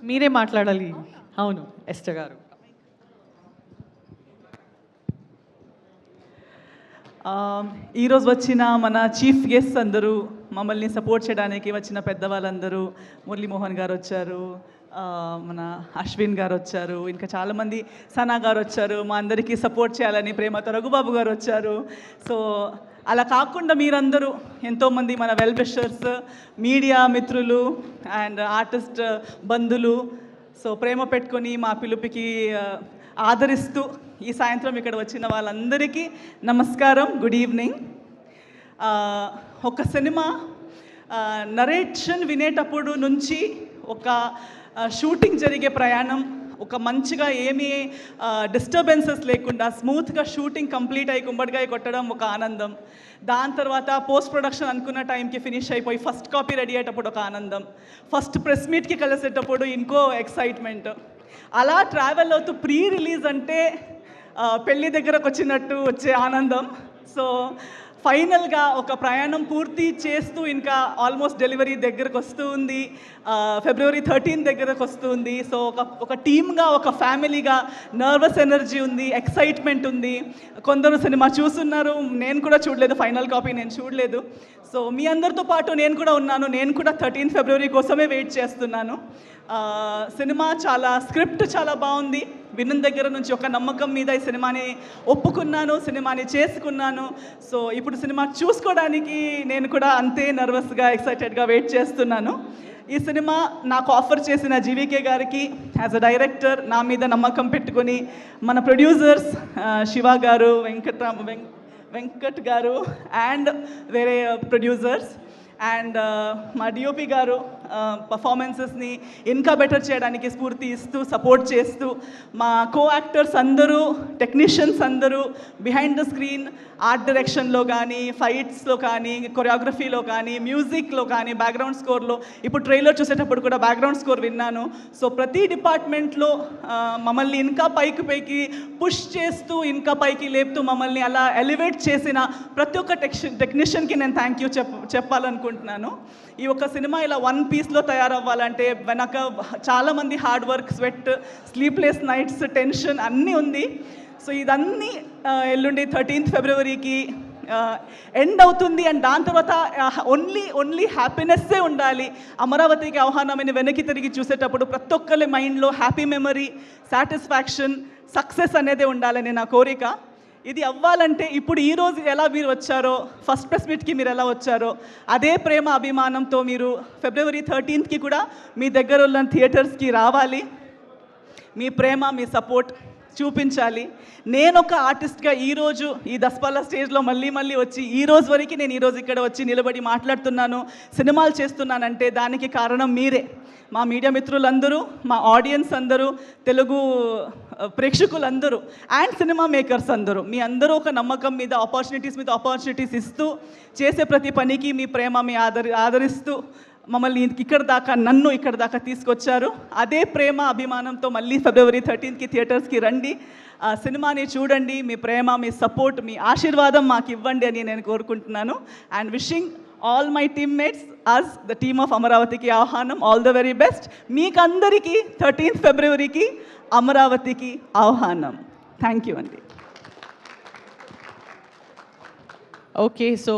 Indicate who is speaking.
Speaker 1: మీరే మాట్లాడాలి. అవును, ఎస్టర్ గారు.
Speaker 2: ఈరోజు వచ్చిన మన చీఫ్ గెస్ట్ అందరూ, మమ్మల్ని సపోర్ట్ చేయడానికి వచ్చిన పెద్దవాళ్ళందరూ, మురళీమోహన్ గారు వచ్చారు, మన అశ్విన్ గారు వచ్చారు, ఇంకా చాలామంది, సనా గారు వచ్చారు, మా అందరికీ సపోర్ట్ చేయాలని ప్రేమతో రఘుబాబు గారు వచ్చారు. సో అలా కాకుండా మీరందరూ ఎంతోమంది మన వెల్ విషర్స్, మీడియా మిత్రులు అండ్ ఆర్టిస్ట్ బంధువులు, సో ప్రేమ పెట్టుకొని మా పిలుపుకి ఆదరిస్తూ ఈ సాయంత్రం ఇక్కడ వచ్చిన వాళ్ళందరికీ నమస్కారం, గుడ్ ఈవినింగ్. ఒక సినిమా నరేషన్ వినేటప్పుడు నుంచి ఒక షూటింగ్ జరిగే ప్రయాణం, ఒక మంచిగా ఏమీ డిస్టర్బెన్సెస్ లేకుండా స్మూత్గా షూటింగ్ కంప్లీట్ అయ్యి కుంబడికాయ కొట్టడం ఒక ఆనందం. దాని తర్వాత పోస్ట్ ప్రొడక్షన్ అనుకున్న టైంకి ఫినిష్ అయిపోయి ఫస్ట్ కాపీ రెడీ అయ్యేటప్పుడు ఒక ఆనందం, ఫస్ట్ ప్రెస్ మీట్కి కలిసేటప్పుడు ఇంకో ఎక్సైట్మెంట్. అలా ట్రావెల్ అవుతూ ప్రీ రిలీజ్ అంటే పెళ్ళి దగ్గరకు వచ్చినట్టు వచ్చే ఆనందం. సో ఫైనల్గా ఒక ప్రయాణం పూర్తి చేస్తూ ఇంకా ఆల్మోస్ట్ డెలివరీ దగ్గరకు వస్తూ ఉంది, ఫిబ్రవరి 13 దగ్గరకు వస్తుంది. సో ఒక టీమ్గా, ఒక ఫ్యామిలీగా నర్వస్ ఎనర్జీ ఉంది, ఎక్సైట్మెంట్ ఉంది. కొందరు సినిమా చూస్తున్నారు, నేను కూడా చూడలేదు, ఫైనల్ కాపీ నేను చూడలేదు. సో మీ అందరితో పాటు నేను కూడా ఉన్నాను, నేను కూడా 13 ఫిబ్రవరి కోసమే వెయిట్ చేస్తున్నాను. సినిమా స్క్రిప్ట్ చాలా బాగుంది. విన్న దగ్గర నుంచి ఒక నమ్మకం మీద ఈ సినిమాని ఒప్పుకున్నాను, సినిమాని చేసుకున్నాను. సో ఇప్పుడు సినిమా చూసుకోవడానికి నేను కూడా అంతే నర్వస్గా, ఎక్సైటెడ్గా వెయిట్ చేస్తున్నాను. ఈ సినిమా నాకు ఆఫర్ చేసిన జీవీకే గారికి యాజ్ అ డైరెక్టర్ నా మీద నమ్మకం పెట్టుకొని, మన ప్రొడ్యూసర్స్ శివ గారు, వెంకట్ గారు అండ్ వేరే ప్రొడ్యూసర్స్ అండ్ మా డిఓపి గారు పర్ఫార్మెన్సెస్ని ఇంకా బెటర్ చేయడానికి స్ఫూర్తి ఇస్తూ, సపోర్ట్ చేస్తూ, మా కో యాక్టర్స్ అందరూ, టెక్నీషియన్స్ అందరూ బిహైండ్ ద స్క్రీన్ ఆర్ట్ డైరెక్షన్లో కానీ, ఫైట్స్లో కానీ, కొరియోగ్రఫీలో కానీ, మ్యూజిక్లో కానీ, బ్యాక్గ్రౌండ్ స్కోర్లో, ఇప్పుడు ట్రైలర్ చూసేటప్పుడు కూడా బ్యాక్గ్రౌండ్ స్కోర్ విన్నాను. సో ప్రతి డిపార్ట్మెంట్లో మమ్మల్ని ఇంకా పైకి పుష్ చేస్తూ, ఇంకా పైకి లేపుతూ, మమ్మల్ని అలా ఎలివేట్ చేసిన ప్రతి ఒక్క టెక్నీషియన్కి నేను థ్యాంక్ యూ చెప్పాలనుకుంటున్నాను. ఈ ఒక్క సినిమా ఇలా వన్ పీస్లో తయారవ్వాలంటే వెనక చాలామంది hard work, sweat, sleepless nights, tension అన్నీ ఉంది. సో ఇదన్నీ ఎల్లుండి 13 ఫిబ్రవరికి ఎండ్ అవుతుంది. అండ్ దాని తర్వాత ఓన్లీ హ్యాపీనెస్సే ఉండాలి. అమరావతికి ఆహ్వానమని వెనక్కి తిరిగి చూసేటప్పుడు ప్రతి ఒక్కరి మైండ్లో హ్యాపీ మెమరీ, సాటిస్ఫాక్షన్, సక్సెస్ అనేది ఉండాలని నా కోరిక. ఇది అవ్వాలంటే ఇప్పుడు ఈరోజు ఎలా మీరు వచ్చారో, ఫస్ట్ ప్రెస్ మీట్కి మీరు ఎలా వచ్చారో, అదే ప్రేమ అభిమానంతో మీరు ఫిబ్రవరి 13కి కూడా మీ దగ్గర ఉన్న థియేటర్స్కి రావాలి. మీ ప్రేమ, మీ సపోర్ట్ చూపించాలి. నేను ఒక ఆర్టిస్ట్గా ఈరోజు ఈ దస్పాల స్టేజ్లో మళ్ళీ వచ్చి ఈరోజు వరకు నేను ఈరోజు ఇక్కడ వచ్చి నిలబడి మాట్లాడుతున్నాను, సినిమాలు చేస్తున్నానంటే దానికి కారణం మీరే, మా మీడియా మిత్రులందరూ, మా ఆడియన్స్ అందరూ, తెలుగు ప్రేక్షకులందరూ అండ్ సినిమా మేకర్స్ అందరూ. మీ అందరూ ఒక నమ్మకం మీద ఆపర్చునిటీస్ ఇస్తూ, చేసే ప్రతి పనికి మీ ప్రేమ, మీ ఆదరిస్తూ మమ్మల్ని నన్ను ఇక్కడ దాకా తీసుకొచ్చారు. అదే ప్రేమ అభిమానంతో మళ్ళీ ఫిబ్రవరి 13కి థియేటర్స్కి రండి, సినిమాని చూడండి. మీ ప్రేమ, మీ సపోర్ట్, మీ ఆశీర్వాదం మాకు ఇవ్వండి అని నేను కోరుకుంటున్నాను. And wishing all my teammates as the team of అమరావతికి ఆహ్వానం, ఆల్ ద వెరీ బెస్ట్. మీకందరికీ 13 ఫిబ్రవరికి అమరావతికి ఆహ్వానం. థ్యాంక్ యూ అండి.
Speaker 1: Okay, so